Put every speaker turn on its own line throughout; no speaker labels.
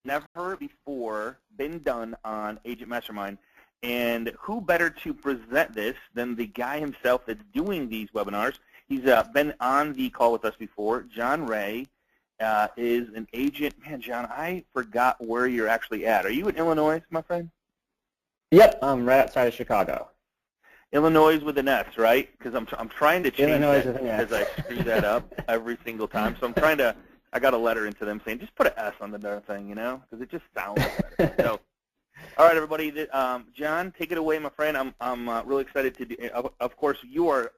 never before been done on Agent Mastermind. And who better to present this than the guy himself that's doing these webinars? He's been on the call with us before. John Ray is an agent. Man, John, I forgot where you're actually at. Are you in Illinois, my friend?
Yep, I'm right outside of Chicago.
Illinois with an S, right? Because I'm trying to change
Illinois
that
with an S.
because I screw that up every single time. So I'm trying to. I got a letter into them saying just put an S on the darn thing, you know, because it just sounds better. So, all right, everybody. John, take it away, my friend. I'm really excited to do. Of course, you are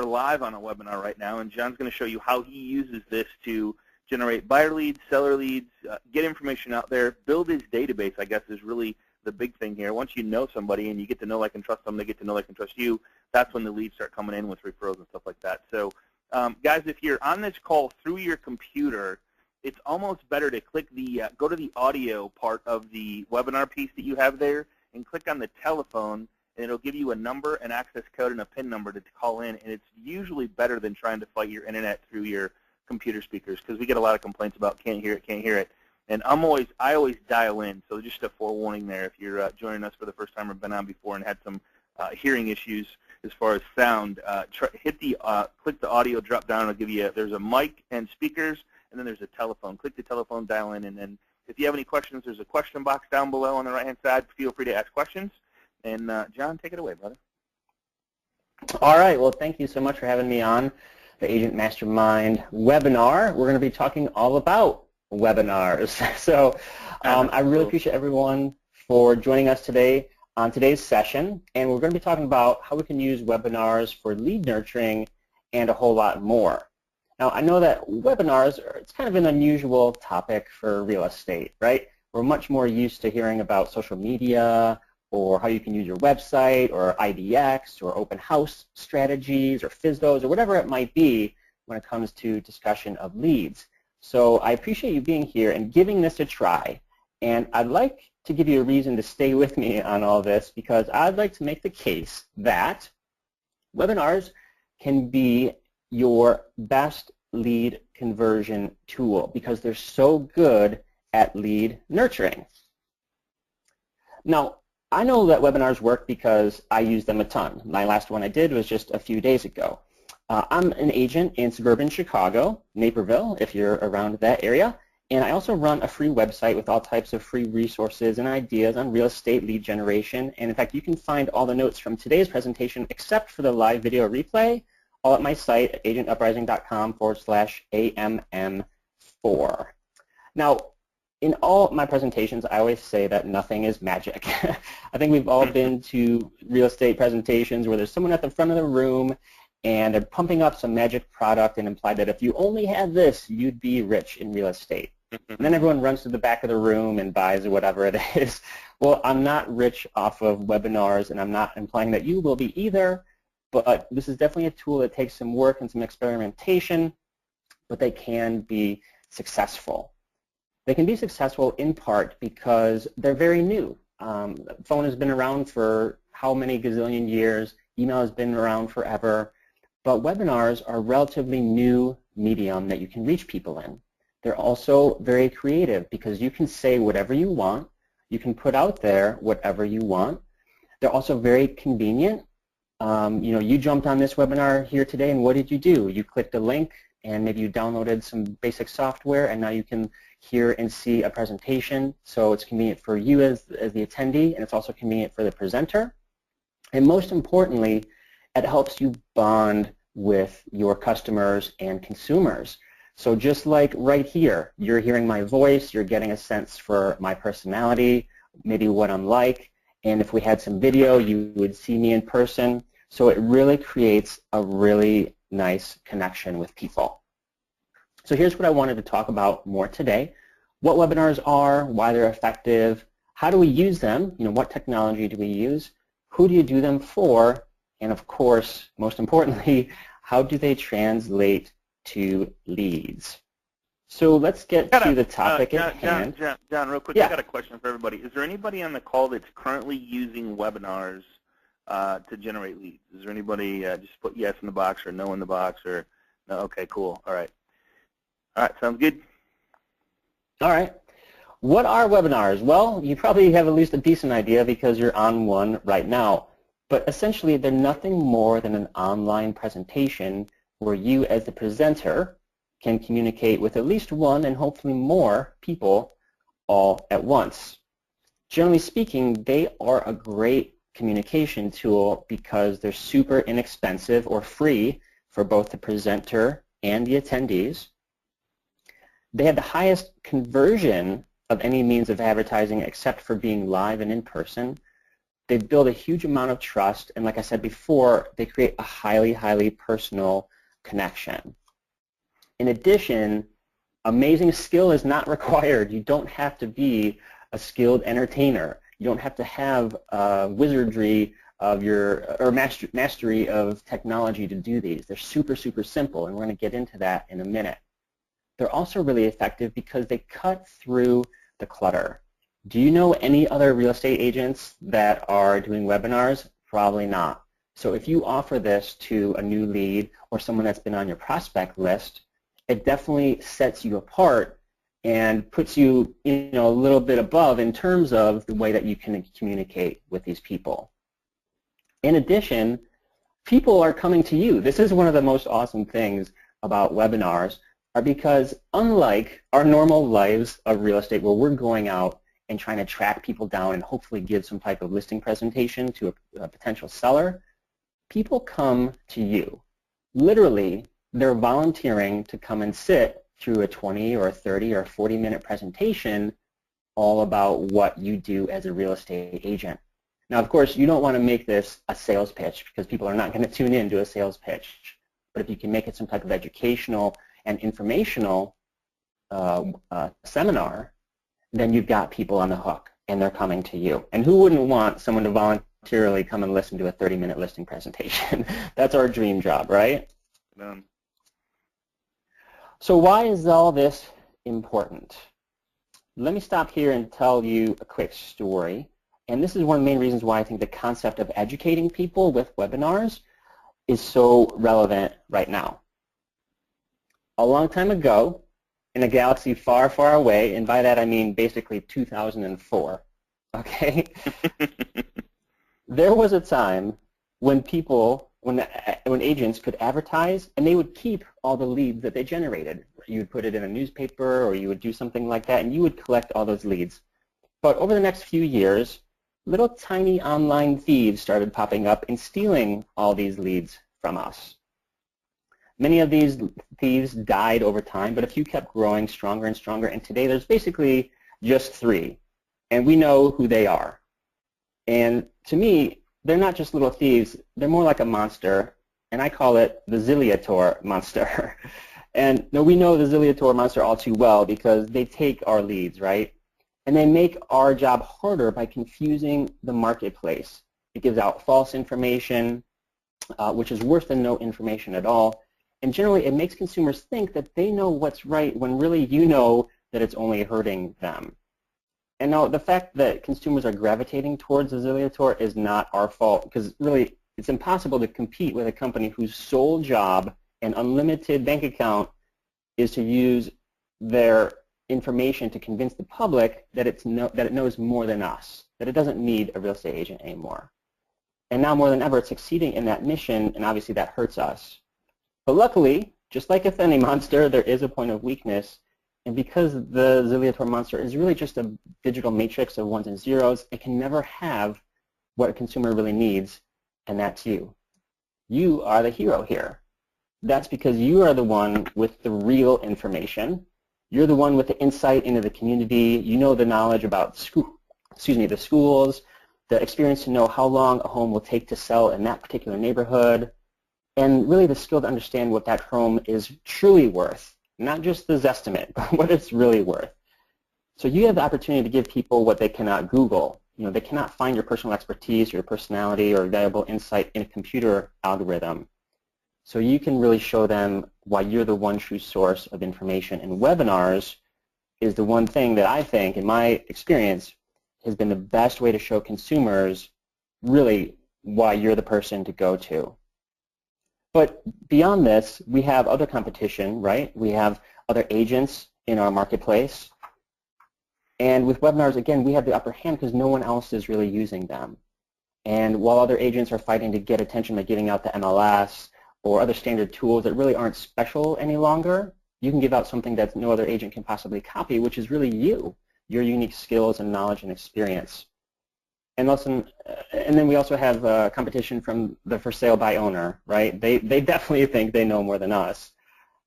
live on a webinar right now, and John's going to show you how he uses this to generate buyer leads, seller leads, get information out there, build his database. I guess is really the big thing here. Once you know somebody and you get to know, like, and trust them, they get to know, like, and trust you. That's when the leads start coming in with referrals and stuff like that. So, guys, if you're on this call through your computer, it's almost better to click the go to the audio part of the webinar piece that you have there and click on the telephone, and it'll give you a number, an access code, and a PIN number to call in. And it's usually better than trying to fight your internet through your computer speakers because we get a lot of complaints about can't hear it. And I always dial in. So just a forewarning there if you're joining us for the first time or been on before and had some hearing issues as far as sound, click the audio drop down. It'll give you there's a mic and speakers, and then there's a telephone. Click the telephone, dial in, and then if you have any questions, there's a question box down below on the right-hand side. Feel free to ask questions. And John, take it away, brother.
All right. Well, thank you so much for having me on the Agent Mastermind webinar. We're going to be talking all about webinars. So I really appreciate everyone for joining us today on today's session. And we're going to be talking about how we can use webinars for lead nurturing and a whole lot more. Now, I know that webinars it's kind of an unusual topic for real estate, right? We're much more used to hearing about social media or how you can use your website or IDX or open house strategies or FSBOs or whatever it might be when it comes to discussion of leads. So I appreciate you being here and giving this a try. And I'd like to give you a reason to stay with me on all this because I'd like to make the case that webinars can be your best lead conversion tool because they're so good at lead nurturing. Now, I know that webinars work because I use them a ton. My last one I did was just a few days ago. I'm an agent in suburban Chicago, Naperville, if you're around that area, and I also run a free website with all types of free resources and ideas on real estate lead generation. And in fact, you can find all the notes from today's presentation except for the live video replay all at my site at agentuprising.com/AMM4. Now, in all my presentations, I always say that nothing is magic. I think we've all been to real estate presentations where there's someone at the front of the room and they're pumping up some magic product and imply that if you only had this, you'd be rich in real estate. And then everyone runs to the back of the room and buys whatever it is. Well, I'm not rich off of webinars, and I'm not implying that you will be either, but this is definitely a tool that takes some work and some experimentation, but they can be successful. They can be successful in part because they're very new. Phone has been around for how many gazillion years? Email has been around forever. But webinars are a relatively new medium that you can reach people in. They're also very creative because you can say whatever you want. You can put out there whatever you want. They're also very convenient. You jumped on this webinar here today, and what did you do? You clicked a link, and maybe you downloaded some basic software, and now you can hear and see a presentation. So it's convenient for you as the attendee, and it's also convenient for the presenter. And most importantly, it helps you bond with your customers and consumers. So just like right here, you're hearing my voice, you're getting a sense for my personality, maybe what I'm like, and if we had some video, you would see me in person. So it really creates a really nice connection with people. So here's what I wanted to talk about more today. What webinars are, why they're effective, how do we use them, what technology do we use, who do you do them for, and of course, most importantly, how do they translate to leads? So let's get to the topic at hand.
John, real quick,
yeah.
I got a question for everybody. Is there anybody on the call that's currently using webinars to generate leads? Is there anybody, just put yes in the box or no in the box or no? Okay, cool. All right. All right, sounds good.
All right. What are webinars? Well, you probably have at least a decent idea because you're on one right now. But essentially, they're nothing more than an online presentation where you, as the presenter, can communicate with at least one and hopefully more people all at once. Generally speaking, they are a great communication tool because they're super inexpensive or free for both the presenter and the attendees. They have the highest conversion of any means of advertising except for being live and in person. They build a huge amount of trust, and like I said before, they create a highly, highly personal connection. In addition, amazing skill is not required. You don't have to be a skilled entertainer. You don't have to have wizardry of or mastery of technology to do these. They're super, super simple, and we're going to get into that in a minute. They're also really effective because they cut through the clutter. Do you know any other real estate agents that are doing webinars? Probably not. So if you offer this to a new lead or someone that's been on your prospect list, it definitely sets you apart and puts you, a little bit above in terms of the way that you can communicate with these people. In addition, people are coming to you. This is one of the most awesome things about webinars, are because unlike our normal lives of real estate where we're going out and trying to track people down and hopefully give some type of listing presentation to a potential seller, people come to you. Literally, they're volunteering to come and sit through a 20 or a 30 or 40-minute presentation all about what you do as a real estate agent. Now, of course, you don't want to make this a sales pitch because people are not going to tune in to a sales pitch. But if you can make it some type of educational and informational seminar, then you've got people on the hook and they're coming to you. And who wouldn't want someone to voluntarily come and listen to a 30-minute listing presentation? That's our dream job, right? So why is all this important? Let me stop here and tell you a quick story. And this is one of the main reasons why I think the concept of educating people with webinars is so relevant right now. A long time ago, in a galaxy far, far away, and by that I mean basically 2004, okay? There was a time when when agents could advertise and they would keep all the leads that they generated. You would put it in a newspaper or you would do something like that and you would collect all those leads. But over the next few years, little tiny online thieves started popping up and stealing all these leads from us. Many of these thieves died over time, but a few kept growing stronger and stronger, and today there's basically just 3, and we know who they are. And to me, they're not just little thieves, they're more like a monster, and I call it the Zilliator monster. And we know the Zilliator monster all too well because they take our leads, right? And they make our job harder by confusing the marketplace. It gives out false information, which is worse than no information at all. And generally, it makes consumers think that they know what's right when really you know that it's only hurting them. And now the fact that consumers are gravitating towards the Zilliator is not our fault because really it's impossible to compete with a company whose sole job and unlimited bank account is to use their information to convince the public that it knows more than us, that it doesn't need a real estate agent anymore. And now more than ever, it's succeeding in that mission, and obviously that hurts us. But luckily, just like with any monster, there is a point of weakness. And because the Zilliator monster is really just a digital matrix of ones and zeros, it can never have what a consumer really needs, and that's you. You are the hero here. That's because you are the one with the real information. You're the one with the insight into the community. You know the knowledge about the schools, the experience to know how long a home will take to sell in that particular neighborhood, and really the skill to understand what that home is truly worth, not just the Zestimate, but what it's really worth. So you have the opportunity to give people what they cannot Google. They cannot find your personal expertise, your personality, or valuable insight in a computer algorithm. So you can really show them why you're the one true source of information. And webinars is the one thing that I think, in my experience, has been the best way to show consumers really why you're the person to go to. But beyond this, we have other competition, right? We have other agents in our marketplace. And with webinars, again, we have the upper hand because no one else is really using them. And while other agents are fighting to get attention by giving out the MLS or other standard tools that really aren't special any longer, you can give out something that no other agent can possibly copy, which is really you, your unique skills and knowledge and experience. And then we also have competition from the for sale by owner, right? They definitely think they know more than us.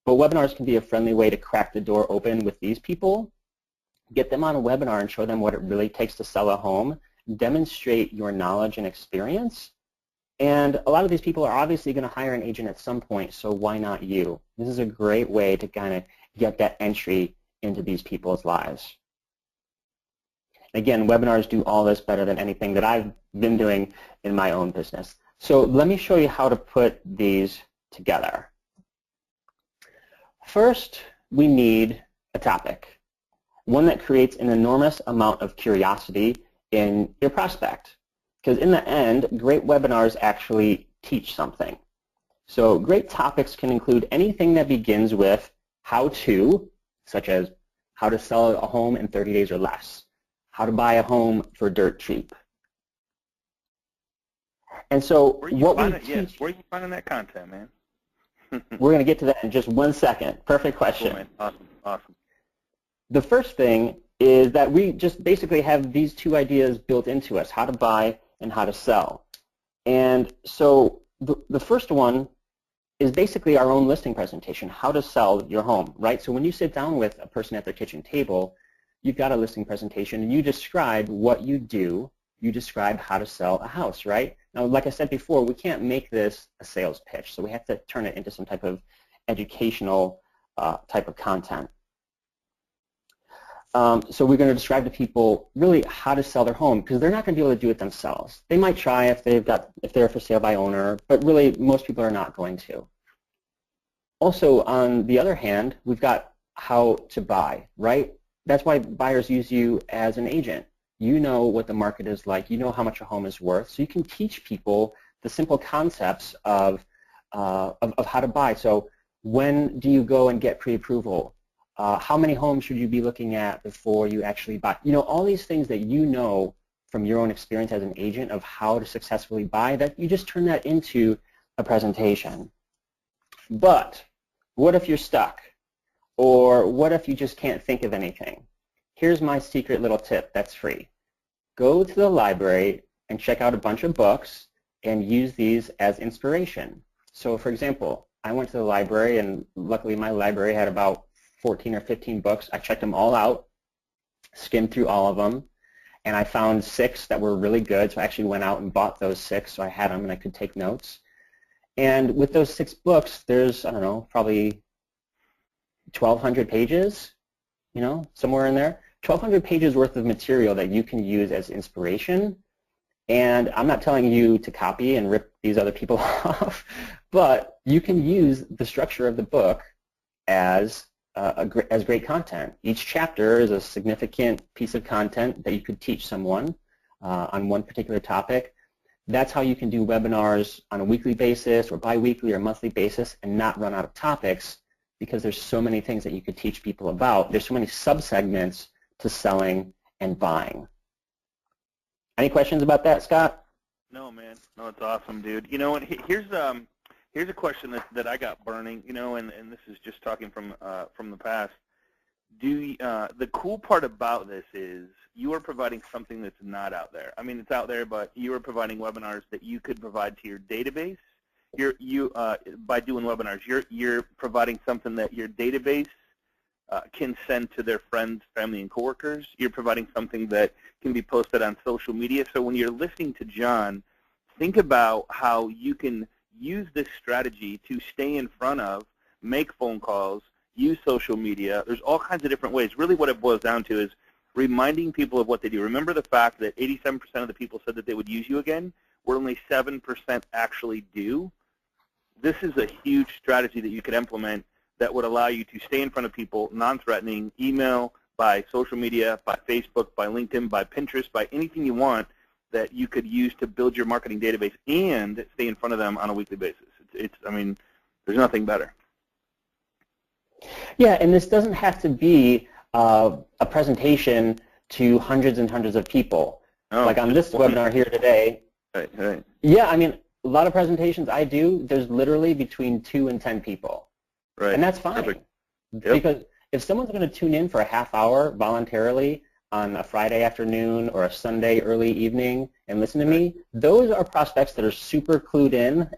But webinars can be a friendly way to crack the door open with these people, get them on a webinar and show them what it really takes to sell a home, demonstrate your knowledge and experience. And a lot of these people are obviously going to hire an agent at some point, so why not you? This is a great way to kind of get that entry into these people's lives. Again, webinars do all this better than anything that I've been doing in my own business. So let me show you how to put these together. First, we need a topic, one that creates an enormous amount of curiosity in your prospect. Because in the end, great webinars actually teach something. So great topics can include anything that begins with how to, such as how to sell a home in 30 days or less, how to buy a home for dirt cheap. And so what we teach,
where are you finding that content, man?
We're going to get to that in just 1 second. Perfect question.
Cool, man. Awesome, awesome.
The first thing is that we just basically have these two ideas built into us, how to buy and how to sell. And so the first one is basically our own listing presentation, how to sell your home, right? So when you sit down with a person at their kitchen table, you've got a listing presentation and you describe what you do, you describe how to sell a house, right? Now, like I said before, we can't make this a sales pitch, so we have to turn it into some type of educational type of content. So we're going to describe to people really how to sell their home because they're not going to be able to do it themselves. They might try if they're for sale by owner, but really most people are not going to. Also, on the other hand, we've got how to buy, right? That's why buyers use you as an agent. You know what the market is like. You know how much a home is worth. So you can teach people the simple concepts of how to buy. So when do you go and get pre-approval? How many homes should you be looking at before you actually buy? You know, all these things that you know from your own experience as an agent of how to successfully buy, that you just turn that into a presentation. But what if you're stuck? Or what if you just can't think of anything? Here's my secret little tip that's free. Go to the library and check out a bunch of books and use these as inspiration. So for example, I went to the library and luckily my library had about 14 or 15 books. I checked them all out, skimmed through all of them, and I found 6 that were really good, so I actually went out and bought those 6 so I had them and I could take notes. And with those 6 books, there's, I don't know, probably 1,200 pages, you know, somewhere in there. 1,200 pages worth of material that you can use as inspiration. And I'm not telling you to copy and rip these other people off, but you can use the structure of the book as great content. Each chapter is a significant piece of content that you could teach someone on one particular topic. That's how you can do webinars on a weekly basis or bi-weekly or monthly basis and not run out of topics because there's so many things that you could teach people about. There's so many subsegments to selling and buying. Any questions about that, Scott?
No, man. No, it's awesome, dude. You know, and here's a question that I got burning. You know, and this is just talking from the past. The cool part about this is you are providing something that's not out there. I mean, it's out there, but you are providing webinars that you could provide to your database. By doing webinars, you're providing something that your database can send to their friends, family, and coworkers. You're providing something that can be posted on social media. So when you're listening to John, think about how you can use this strategy to stay in front of, make phone calls, use social media. There's all kinds of different ways. Really what it boils down to is reminding people of what they do. Remember the fact that 87% of the people said that they would use you again, where only 7% actually do. This is a huge strategy that you could implement that would allow you to stay in front of people, non-threatening, email, by social media, by Facebook, by LinkedIn, by Pinterest, by anything you want that you could use to build your marketing database and stay in front of them on a weekly basis. I mean, there's nothing better.
Yeah, and this doesn't have to be a presentation to hundreds and hundreds of people.
Oh,
like on this webinar here today.
Right.
Yeah, I mean, a lot of presentations I do, there's literally between 2 and 10 people.
Right.
And that's fine.
Perfect. Yep.
Because if someone's going to tune in for a half hour voluntarily on a Friday afternoon or a Sunday early evening and listen to me, those are prospects that are super clued in.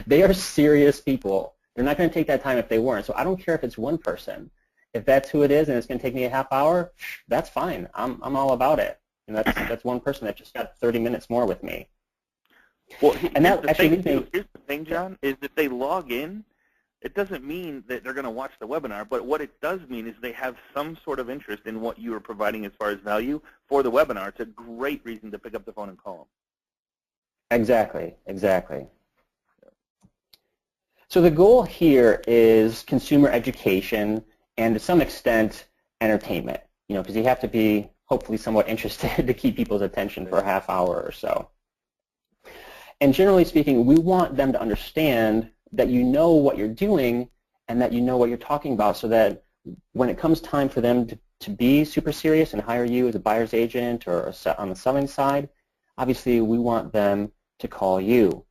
They are serious people. They're not going to take that time if they weren't. So I don't care if it's one person. If that's who it is and it's going to take me a half hour, that's fine. I'm all about it. And that's one person that just got 30 minutes more with me.
Well,
and that actually
here's the thing, John, is that they log in. It doesn't mean that they're going to watch the webinar, but what it does mean is they have some sort of interest in what you are providing as far as value for the webinar. It's a great reason to pick up the phone and call them.
Exactly. So the goal here is consumer education and to some extent entertainment, because you have to be hopefully somewhat interested to keep people's attention for a half hour or so. And generally speaking, we want them to understand that you know what you're doing and that you know what you're talking about, so that when it comes time for them to be super serious and hire you as a buyer's agent or on the selling side, obviously we want them to call you.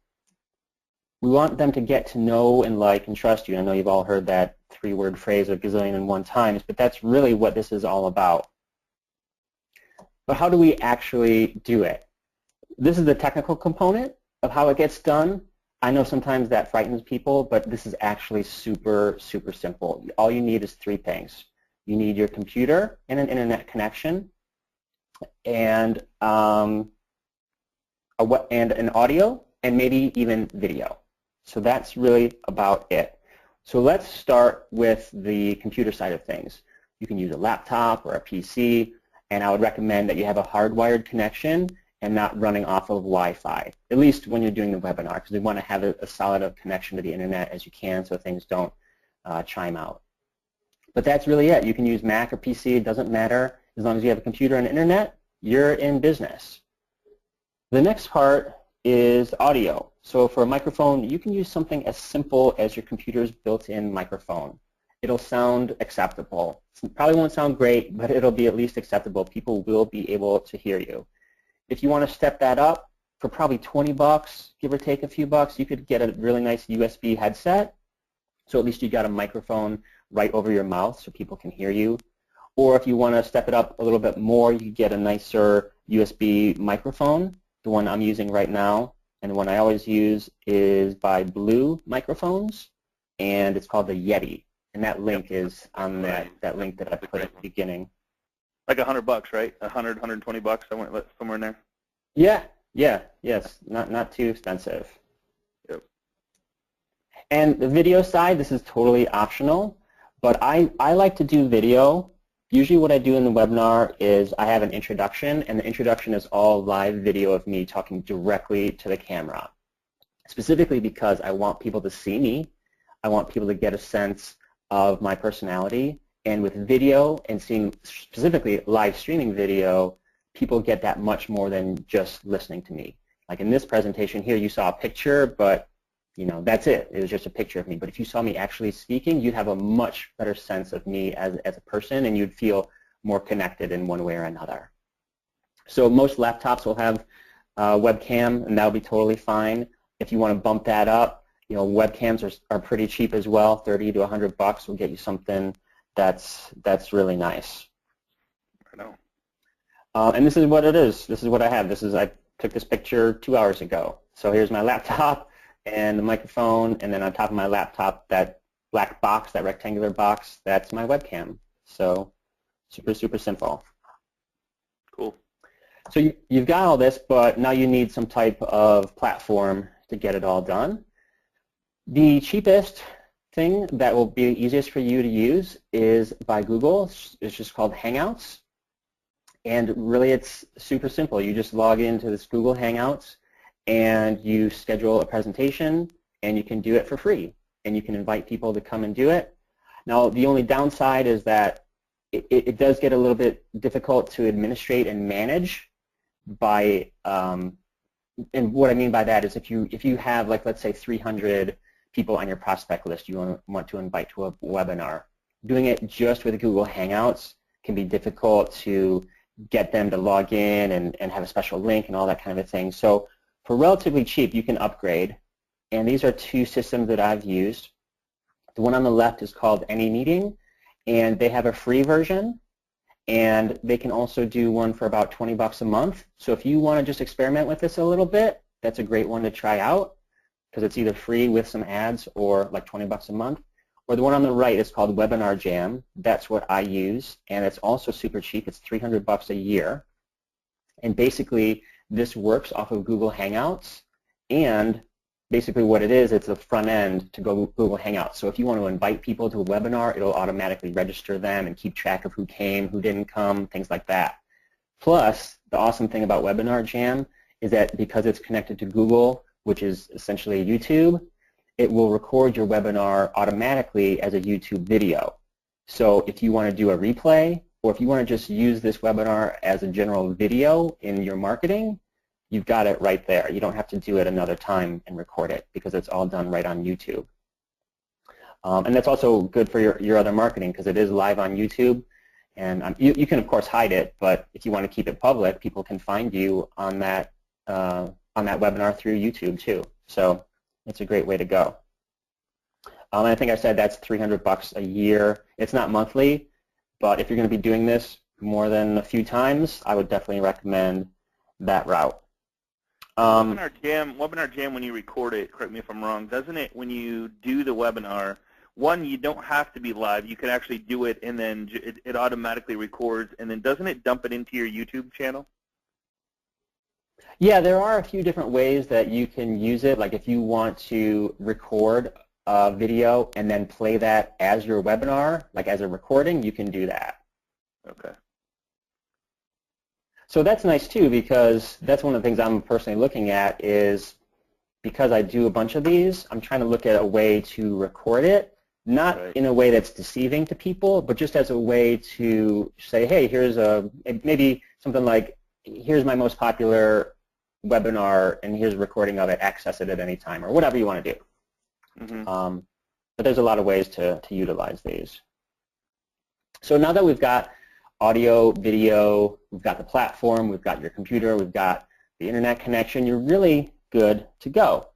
We want them to get to know and like and trust you. I know you've all heard that 3-word phrase a gazillion and one times, but that's really what this is all about. But how do we actually do it? This is the technical component of how it gets done. I know sometimes that frightens people, but this is actually super, super simple. All you need is 3 things. You need your computer and an internet connection, and an audio, and maybe even video. So that's really about it. So let's start with the computer side of things. You can use a laptop or a PC, and I would recommend that you have a hardwired connection and not running off of Wi-Fi, at least when you're doing the webinar, because we want to have a solid connection to the internet as you can so things don't chime out. But that's really it. You can use Mac or PC, it doesn't matter. As long as you have a computer and internet, you're in business. The next part is audio. So for a microphone, you can use something as simple as your computer's built-in microphone. It'll sound acceptable. It probably won't sound great, but it'll be at least acceptable. People will be able to hear you. If you want to step that up, for probably 20 bucks, give or take a few bucks, you could get a really nice USB headset. So at least you got a microphone right over your mouth so people can hear you. Or if you want to step it up a little bit more, you could get a nicer USB microphone. The one I'm using right now, and the one I always use, is by Blue Microphones, and it's called the Yeti. And that link is on that link that I put at the beginning.
Like $100, right? 100, 120 bucks, somewhere in there.
Yes, not too expensive.
Yep.
And the video side, this is totally optional, but I like to do video. Usually what I do in the webinar is I have an introduction, and the introduction is all live video of me talking directly to the camera, specifically because I want people to see me. I want people to get a sense of my personality. And with video and seeing specifically live streaming video, people get that much more than just listening to me. Like in this presentation here, you saw a picture, but that's it. It was just a picture of me. But if you saw me actually speaking, you'd have a much better sense of me as a person, and you'd feel more connected in one way or another. So most laptops will have webcam, and that'll be totally fine. If you want to bump that up, webcams are pretty cheap as well. 30 to 100 bucks will get you something that's really nice.
I know.
And this is what it is. This is what I have. I took this picture 2 hours ago. So here's my laptop and the microphone, and then on top of my laptop, that black box, that rectangular box, that's my webcam. So super, super simple.
Cool.
So you've got all this, but now you need some type of platform to get it all done. The cheapest thing that will be easiest for you to use is by Google. It's just called Hangouts. And really it's super simple. You just log into this Google Hangouts and you schedule a presentation, and you can do it for free. And you can invite people to come and do it. Now the only downside is that it does get a little bit difficult to administrate and manage by, and what I mean by that is if you have, like, let's say 300 people on your prospect list you want to invite to a webinar, doing it just with Google Hangouts can be difficult to get them to log in and have a special link and all that kind of a thing. So for relatively cheap, you can upgrade. And these are two systems that I've used. The one on the left is called AnyMeeting, and they have a free version, and they can also do one for about 20 bucks a month. So if you want to just experiment with this a little bit, that's a great one to try out, because it's either free with some ads or like 20 bucks a month. Or the one on the right is called Webinar Jam. That's what I use, and it's also super cheap. It's 300 bucks a year. And basically, this works off of Google Hangouts, and basically what it is, it's a front end to Google Hangouts. So if you want to invite people to a webinar, it'll automatically register them and keep track of who came, who didn't come, things like that. Plus, the awesome thing about Webinar Jam is that because it's connected to Google, which is essentially YouTube, it will record your webinar automatically as a YouTube video. So if you want to do a replay, or if you want to just use this webinar as a general video in your marketing, you've got it right there. You don't have to do it another time and record it, because it's all done right on YouTube. And that's also good for your other marketing, because it is live on YouTube. And you can, of course, hide it, but if you want to keep it public, people can find you on that webinar through YouTube too. So it's a great way to go. And I think I said that's 300 bucks a year. It's not monthly, but if you're going to be doing this more than a few times, I would definitely recommend that route.
Webinar Jam, when you record it, correct me if I'm wrong, doesn't it, when you do the webinar, one, you don't have to be live. You can actually do it, and then it automatically records, and then doesn't it dump it into your YouTube channel?
Yeah, there are a few different ways that you can use it. Like if you want to record a video and then play that as your webinar, like as a recording, you can do that.
Okay.
So that's nice too, because that's one of the things I'm personally looking at is, because I do a bunch of these, I'm trying to look at a way to record it, not in a way that's deceiving to people, but just as a way to say, hey, here's maybe something like, here's my most popular webinar, and here's a recording of it, access it at any time, or whatever you want to do. Mm-hmm. But there's a lot of ways to utilize these. So now that we've got audio, video, we've got the platform, we've got your computer, we've got the internet connection, you're really good to go.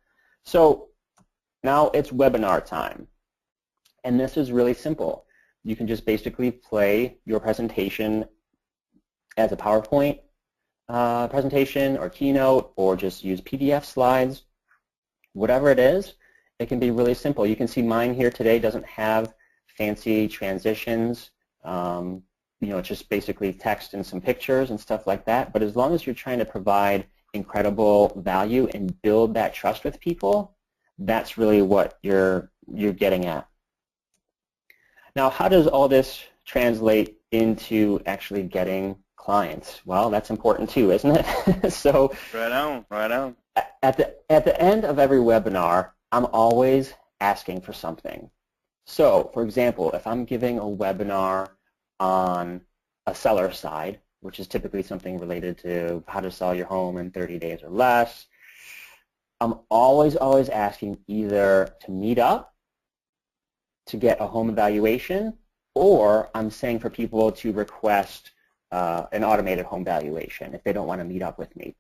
So now it's webinar time. And this is really simple. You can just basically play your presentation as a PowerPoint presentation or Keynote, or just use PDF slides. Whatever it is, it can be really simple. You can see mine here today doesn't have fancy transitions. It's just basically text and some pictures and stuff like that. But as long as you're trying to provide incredible value and build that trust with people, that's really what you're getting at. Now, how does all this translate into actually getting clients? Well, that's important too, isn't it? So
right on.
At the end of every webinar, I'm always asking for something. So, for example, if I'm giving a webinar on a seller side, which is typically something related to how to sell your home in 30 days or less, I'm always asking either to meet up to get a home evaluation, or I'm saying for people to request an automated home valuation if they don't want to meet up with me.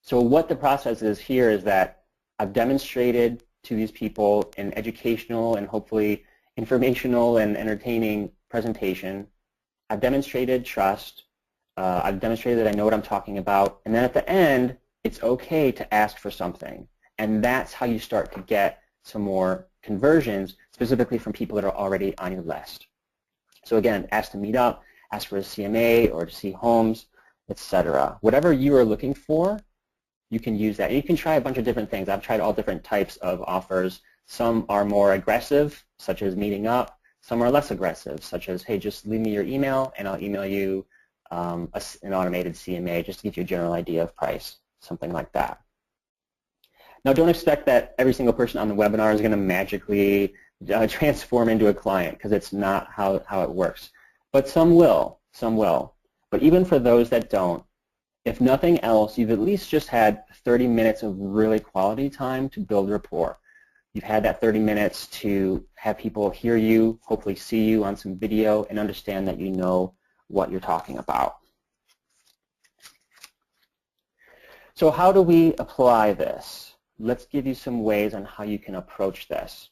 So what the process is here is that I've demonstrated to these people an educational and hopefully informational and entertaining presentation. I've demonstrated trust. I've demonstrated that I know what I'm talking about. And then at the end, it's okay to ask for something. And that's how you start to get some more conversions, specifically from people that are already on your list. So again, ask to meet up, ask for a CMA or to see homes, etc. Whatever you are looking for, you can use that. And you can try a bunch of different things. I've tried all different types of offers. Some are more aggressive, such as meeting up. Some are less aggressive, such as, hey, just leave me your email and I'll email you an automated CMA just to give you a general idea of price, something like that. Now, don't expect that every single person on the webinar is going to magically transform into a client, because it's not how it works. But some will. But even for those that don't, if nothing else, you've at least just had 30 minutes of really quality time to build rapport. You've had that 30 minutes to have people hear you, hopefully see you on some video, and understand that you know what you're talking about. So how do we apply this? Let's give you some ways on how you can approach this.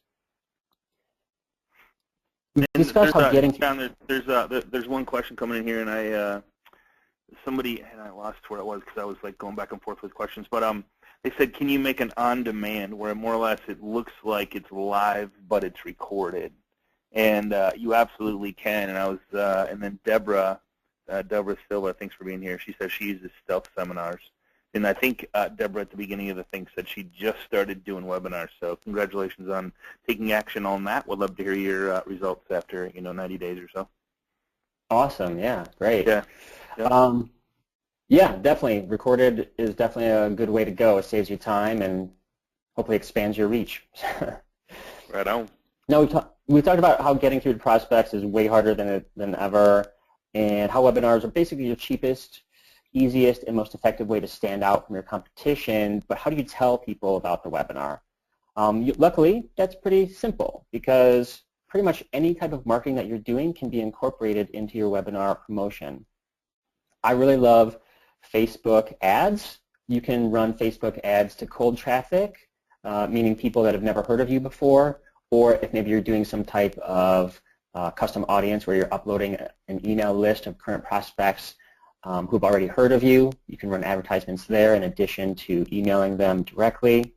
We discussed how getting
John, there's one question coming in here, and somebody, and I lost where it was because I was like going back and forth with questions, but they said, can you make an on-demand where more or less it looks like it's live but it's recorded? And you absolutely can. And I was, and then Deborah Silva, thanks for being here. She says she uses stealth seminars. And I think Deborah at the beginning of the thing said she just started doing webinars. So congratulations on taking action on that. We'd love to hear your results after 90 days or so.
Awesome. Yeah. Great.
Yeah.
Yeah, definitely. Recorded is definitely a good way to go. It saves you time and hopefully expands your reach.
Right on.
Now we talked about how getting through to prospects is way harder than ever, and how webinars are basically your cheapest, easiest, and most effective way to stand out from your competition. But how do you tell people about the webinar? Luckily, that's pretty simple because pretty much any type of marketing that you're doing can be incorporated into your webinar promotion. I really love Facebook ads. You can run Facebook ads to cold traffic, meaning people that have never heard of you before, or if maybe you're doing some type of custom audience where you're uploading an email list of current prospects who've already heard of you, you can run advertisements there in addition to emailing them directly.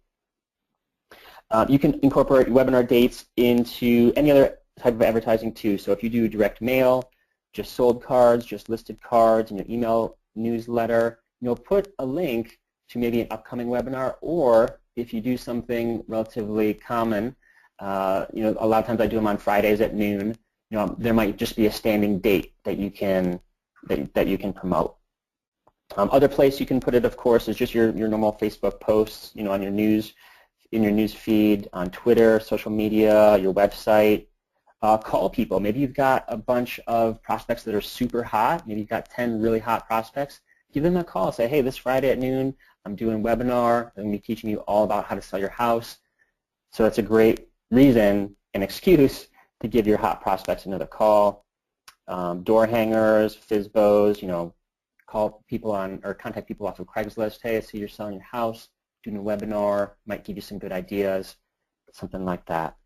You can incorporate webinar dates into any other type of advertising too. So if you do direct mail, just sold cards, just listed cards in your email newsletter, put a link to maybe an upcoming webinar, or if you do something relatively common, a lot of times I do them on Fridays at noon, there might just be a standing date that you can promote. Other place you can put it, of course, is just your normal Facebook posts, on your news, in your news feed, on Twitter, social media, your website. Call people. Maybe you've got a bunch of prospects that are super hot. Maybe you've got 10 really hot prospects. Give them a call. Say, hey, this Friday at noon, I'm doing a webinar. I'm going to be teaching you all about how to sell your house. So that's a great reason, an excuse, to give your hot prospects another call. Door hangers, FSBOs, call people on or contact people off of Craigslist. Hey, I see you're selling your house, doing a webinar, might give you some good ideas, something like that.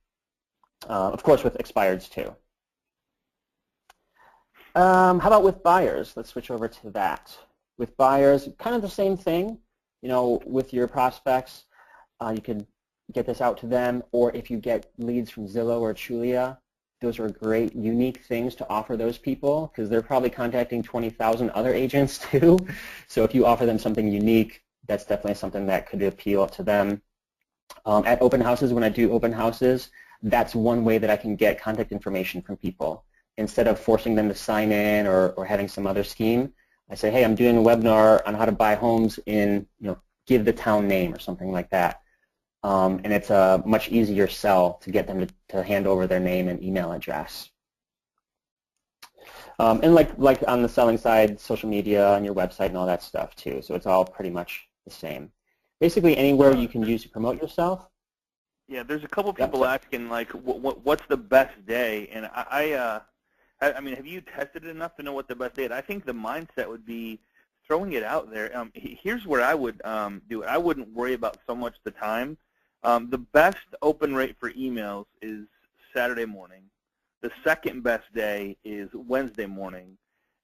Of course, with expireds too. How about with buyers? Let's switch over to that. With buyers, kind of the same thing. With your prospects, you can get this out to them, or if you get leads from Zillow or Trulia, those are great, unique things to offer those people because they're probably contacting 20,000 other agents too. So if you offer them something unique, that's definitely something that could appeal to them. At open houses, when I do open houses, that's one way that I can get contact information from people. Instead of forcing them to sign in or having some other scheme, I say, hey, I'm doing a webinar on how to buy homes in, give the town name or something like that. And it's a much easier sell to get them to hand over their name and email address. And like on the selling side, social media and your website and all that stuff too. So it's all pretty much the same. Basically anywhere you can use to promote yourself.
Yeah, there's a couple people asking like, what's the best day? And I mean, have you tested it enough to know what the best day is? I think the mindset would be throwing it out there. Here's where I would do it. I wouldn't worry about so much the time. The best open rate for emails is Saturday morning. The second best day is Wednesday morning.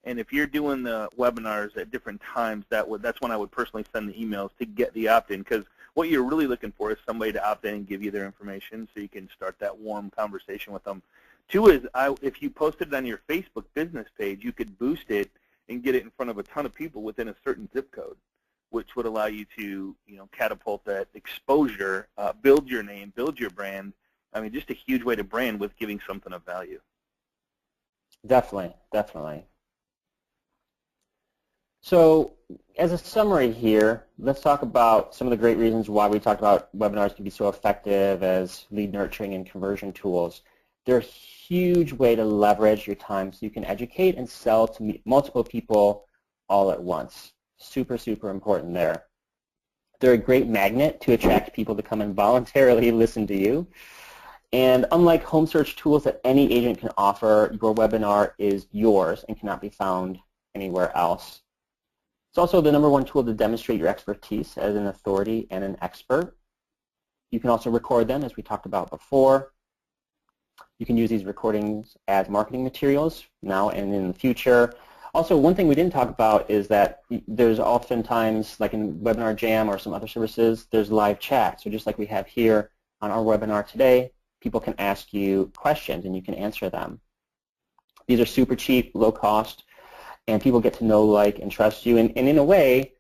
And if you're doing the webinars at different times, that's when I would personally send the emails to get the opt-in, because what you're really looking for is somebody to opt in and give you their information so you can start that warm conversation with them. Two is, if you posted it on your Facebook business page, you could boost it and get it in front of a ton of people within a certain zip code, which would allow you to, catapult that exposure, build your name, build your brand. I mean, just a huge way to brand with giving something of value.
Definitely, definitely. So as a summary here, let's talk about some of the great reasons why we talked about webinars can be so effective as lead nurturing and conversion tools. They're a huge way to leverage your time so you can educate and sell to multiple people all at once. Super, super important there. They're a great magnet to attract people to come and voluntarily listen to you. And unlike home search tools that any agent can offer, your webinar is yours and cannot be found anywhere else. It's also the #1 tool to demonstrate your expertise as an authority and an expert. You can also record them, as we talked about before. You can use these recordings as marketing materials now and in the future. Also, one thing we didn't talk about is that there's oftentimes, like in Webinar Jam or some other services, there's live chat. So just like we have here on our webinar today, people can ask you questions and you can answer them. These are super cheap, low cost, and people get to know, like, and trust you. And in a way,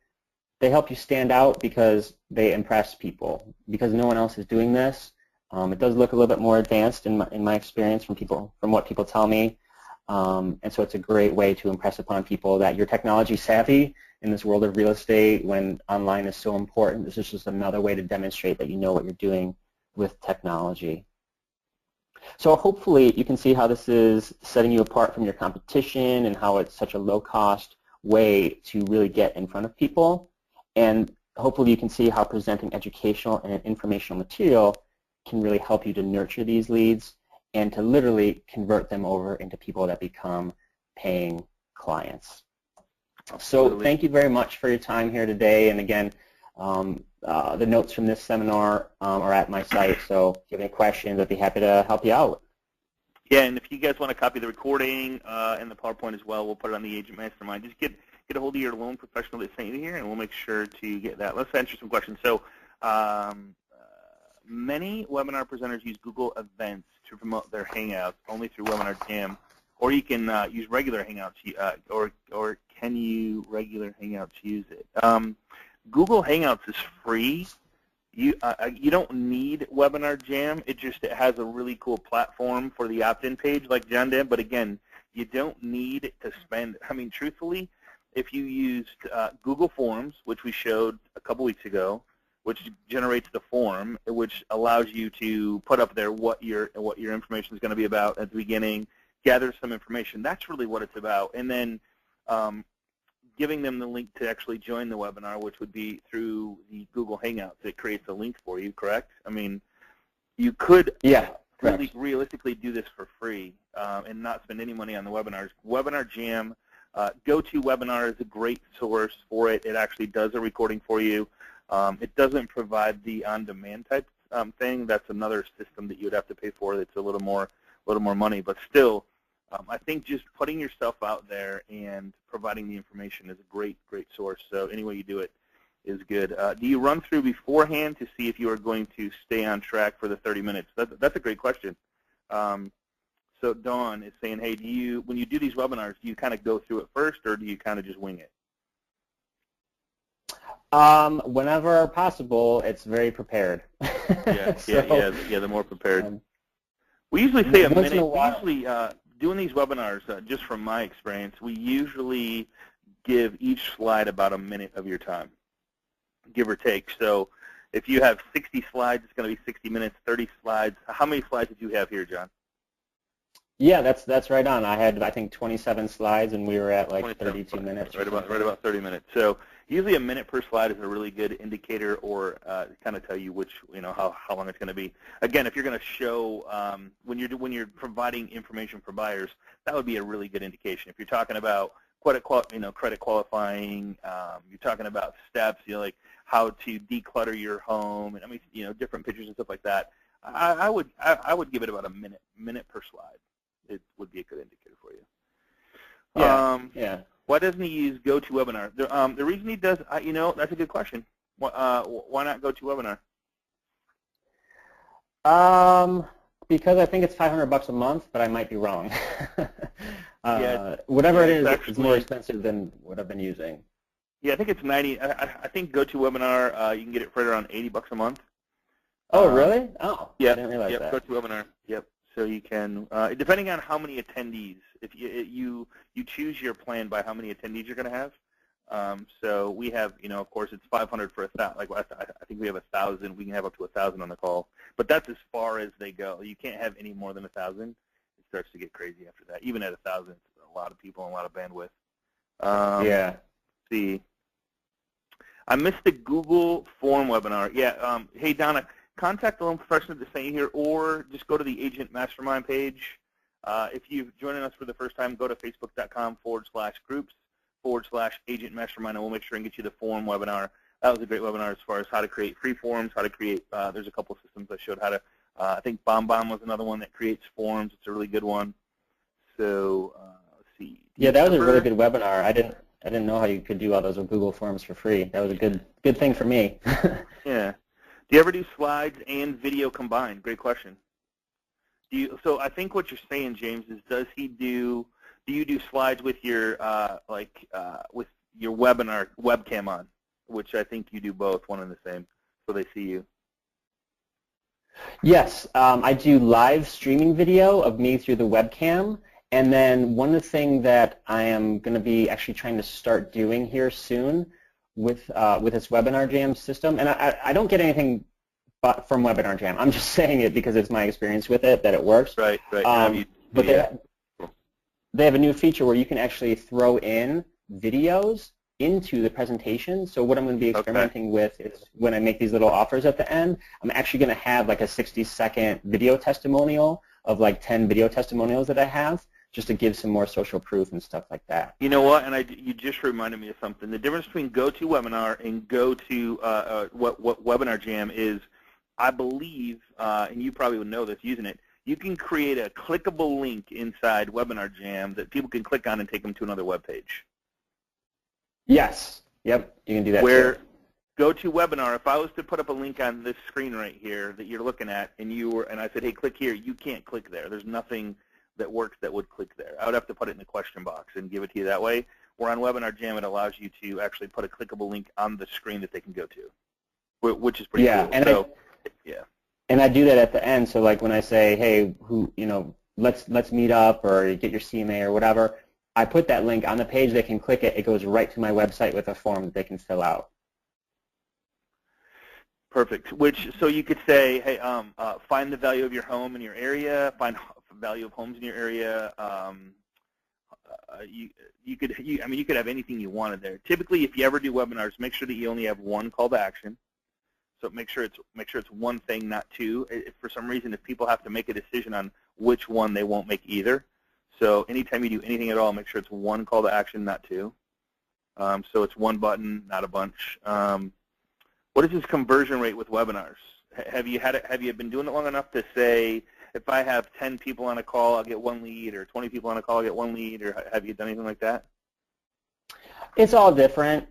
they help you stand out because they impress people. Because no one else is doing this, it does look a little bit more advanced in my experience from what people tell me. And so it's a great way to impress upon people that you're technology savvy in this world of real estate when online is so important. This is just another way to demonstrate that you know what you're doing with technology. So hopefully you can see how this is setting you apart from your competition and how it's such a low-cost way to really get in front of people. And hopefully you can see how presenting educational and informational material can really help you to nurture these leads and to literally convert them over into people that become paying clients. So thank you very much for your time here today. And again, the notes from this seminar are at my site, so if you have any questions, I'd be happy to help you out.
Yeah, and if you guys want to copy the recording and the PowerPoint as well, we'll put it on the Agent Mastermind. Just get a hold of your loan professional that sent you here, and we'll make sure to get that. Let's answer some questions. So many webinar presenters use Google Events to promote their Hangouts only through Webinar Jam, or you can use regular Hangouts, or can you regular Hangouts use it? Google Hangouts is free. You don't need Webinar Jam. It has a really cool platform for the opt-in page like John did, but again, you don't need to spend. I mean, truthfully, if you used Google Forms, which we showed a couple weeks ago, which generates the form, which allows you to put up there what your information is going to be about at the beginning, gather some information. That's really what it's about. And then giving them the link to actually join the webinar, which would be through the Google Hangouts. It creates a link for you, correct? I mean, you could really realistically do this for free and not spend any money on the webinars. Webinar Jam, GoToWebinar is a great source for it. It actually does a recording for you. It doesn't provide the on-demand type thing. That's another system that you would have to pay for. That's a little more money, but still, I think just putting yourself out there and providing the information is a great source. So any way you do it is good. Do you run through beforehand to see if you are going to stay on track for the 30 minutes? That's a great question. So Dawn is saying, hey, when you do these webinars, do you kind of go through it first, or do you kind of just wing it?
Whenever possible, it's very prepared.
The more prepared. We usually say a minute. Doing these webinars, just from my experience, we usually give each slide about a minute of your time, give or take. So if you have 60 slides, it's going to be 60 minutes, 30 slides. How many slides did you have here, John?
Yeah, that's right on. I had, I think, 27 slides, and we were at like 32 minutes.
Right about 30 minutes. So usually a minute per slide is a really good indicator, or kind of tell you how long it's going to be. Again, if you're going to show when you're providing information for buyers, that would be a really good indication. If you're talking about credit qualifying, you're talking about steps, like how to declutter your home, and I mean, different pictures and stuff like that. I would give it about a minute per slide. It would be a good indicator for you.
Yeah.
Why doesn't he use GoToWebinar? The reason he does, that's a good question. Why not GoToWebinar?
Because I think it's $500 a month, but I might be wrong. Whatever it is, it's more expensive than what I've been using.
Yeah, I think it's 90. I think GoToWebinar, you can get it for around $80 a month.
Oh, really? Oh,
yeah.
I didn't realize that.
GoToWebinar. Yep. So you can, depending on how many attendees, if you choose your plan by how many attendees you're going to have. So we have, of course, it's 500 for 1,000. Like I think we have 1,000. We can have up to 1,000 on the call, but that's as far as they go. You can't have any more than 1,000. It starts to get crazy after that. Even at 1,000, it's a lot of people and a lot of bandwidth.
Yeah.
Let's see, I missed the Google form webinar. Yeah. Hey Donna. Contact the loan professional to say here, or just go to the Agent Mastermind page. If you're joining us for the first time, go to facebook.com/groups. /agent mastermind, and we'll make sure and get you the forum webinar. That was a great webinar as far as how to create free forums, how to create, there's a couple of systems I showed how to, I think BombBomb was another one that creates forums. It's a really good one. So let's see.
Yeah, that was a really good webinar. I didn't know how you could do all those with Google Forms for free. That was a good thing for me.
Yeah. Do you ever do slides and video combined? Great question. So I think what you're saying, James, is do you do slides with your with your webinar webcam on, which I think you do both, one and the same, so they see you.
Yes, I do live streaming video of me through the webcam, and then one of the things that I am going to be actually trying to start doing here soon with this Webinar Jam system, and I don't get anything from Webinar Jam. I'm just saying it because it's my experience with it that it works.
Right, right.
But they have a new feature where you can actually throw in videos into the presentation. So what I'm going to be experimenting with is when I make these little offers at the end, I'm actually going to have like a 60-second video testimonial of like 10 video testimonials that I have, just to give some more social proof and stuff like that.
You know what? And you just reminded me of something. The difference between GoToWebinar and what Webinar Jam is, I believe, and you probably would know this using it, you can create a clickable link inside Webinar Jam that people can click on and take them to another web page.
Yes. Yep. You can do that.
Where
too.
GoToWebinar, if I was to put up a link on this screen right here that you're looking at, and I said, hey, click here, you can't click there. There's nothing that works that would click there. I would have to put it in the question box and give it to you that way. Where on Webinar Jam, it allows you to actually put a clickable link on the screen that they can go to, which is pretty cool.
And
yeah.
And I do that at the end. So like when I say, hey, let's meet up or get your CMA or whatever, I put that link on the page. They can click it. It goes right to my website with a form that they can fill out.
Perfect. So you could say, hey, find the value of your home in your area. Find value of homes in your area. You could have anything you wanted there. Typically, if you ever do webinars, make sure that you only have one call to action. So make sure it's one thing, not two. If for some reason, if people have to make a decision on which one, they won't make either. So anytime you do anything at all, make sure it's one call to action, not two. So it's one button, not a bunch. What is this conversion rate with webinars? Have you been doing it long enough to say, if I have 10 people on a call, I'll get one lead, or 20 people on a call, I'll get one lead, or have you done anything like that?
It's all different.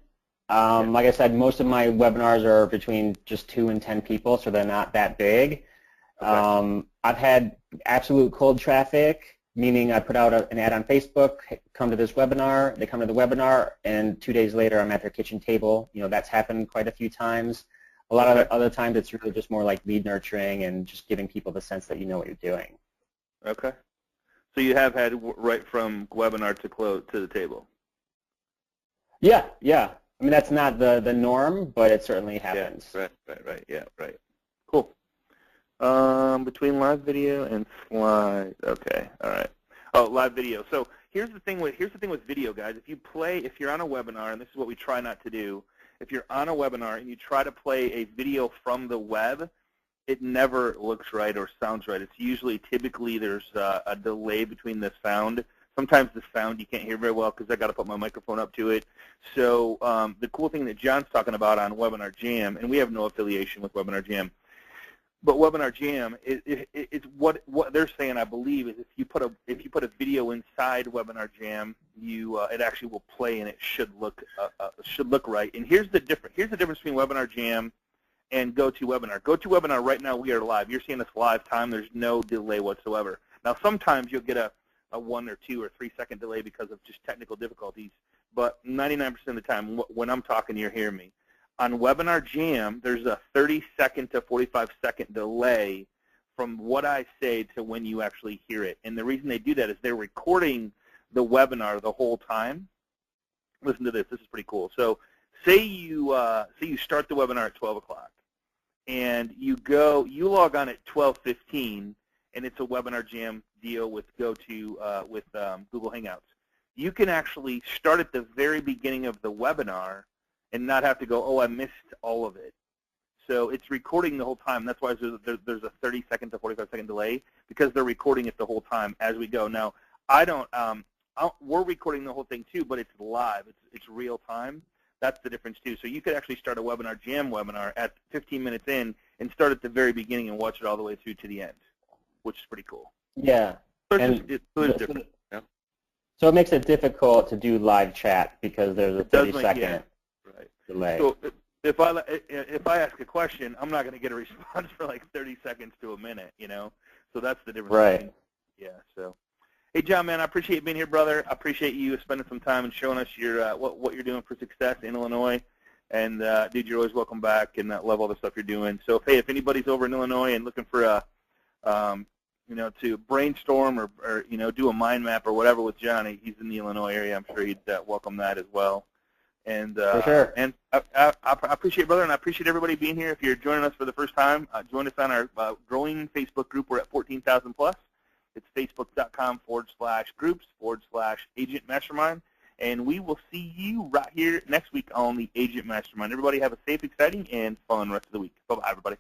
Like I said, most of my webinars are between just 2 and 10 people, so they're not that big. Okay. I've had absolute cold traffic, meaning I put out an ad on Facebook, come to this webinar, they come to the webinar, and 2 days later I'm at their kitchen table. That's happened quite a few times. A lot of other times it's really just more like lead nurturing and just giving people the sense that you know what you're doing.
Okay. So you have had right from webinar to close to the table.
Yeah. I mean, that's not the norm, but it certainly happens.
Yeah, right. Yeah, right. Cool. Between live video and slides. Okay, all right. Oh, live video. So here's the thing with video, guys. If you're on a webinar, and this is what we try not to do, if you're on a webinar and you try to play a video from the web, it never looks right or sounds right. It's typically there's a delay between the sound. Sometimes the sound you can't hear very well because I got to put my microphone up to it. So the cool thing that John's talking about on Webinar Jam, and we have no affiliation with Webinar Jam, but Webinar Jam is what they're saying, I believe, is if you put a video inside Webinar Jam, it actually will play and it should look right. And here's the difference between Webinar Jam and GoToWebinar. GoToWebinar right now we are live. You're seeing us live time. There's no delay whatsoever. Now sometimes you'll get a 1 or 2 or 3 second delay because of just technical difficulties, but 99% of the time when I'm talking, you're hearing me. On Webinar Jam, there's a 30-second to 45-second delay from what I say to when you actually hear it. And the reason they do that is they're recording the webinar the whole time. Listen to this. This is pretty cool. So say you start the webinar at 12 o'clock, and you log on at 12:15, and it's a Webinar Jam deal with Google Hangouts. You can actually start at the very beginning of the webinar and not have to go, oh, I missed all of it. So it's recording the whole time. That's why there's a 30-second to 45-second delay, because they're recording it the whole time as we go. Now, I don't we're recording the whole thing too, but it's live. It's real time. That's the difference too. So you could actually start a webinar, jam webinar, at 15 minutes in and start at the very beginning and watch it all the way through to the end, which is pretty cool.
Yeah.
So it's different. Yeah.
So it makes it difficult to do live chat because there's a 30-second delay.
So if I ask a question, I'm not going to get a response for like 30 seconds to a minute, you know. So that's the difference.
Right.
Yeah. So, hey, John, man, I appreciate you being here, brother. I appreciate you spending some time and showing us your what you're doing for success in Illinois. And dude, you're always welcome back, and love all the stuff you're doing. So, hey, if anybody's over in Illinois and looking for a to brainstorm or do a mind map or whatever with Johnny, he's in the Illinois area. I'm sure he'd welcome that as well. And
for sure.
And I appreciate it, brother, and I appreciate everybody being here. If you're joining us for the first time, join us on our growing Facebook group. We're at 14,000 plus. It's facebook.com/groups/Agent Mastermind. And we will see you right here next week on the Agent Mastermind. Everybody have a safe, exciting, and fun rest of the week. Bye-bye, everybody.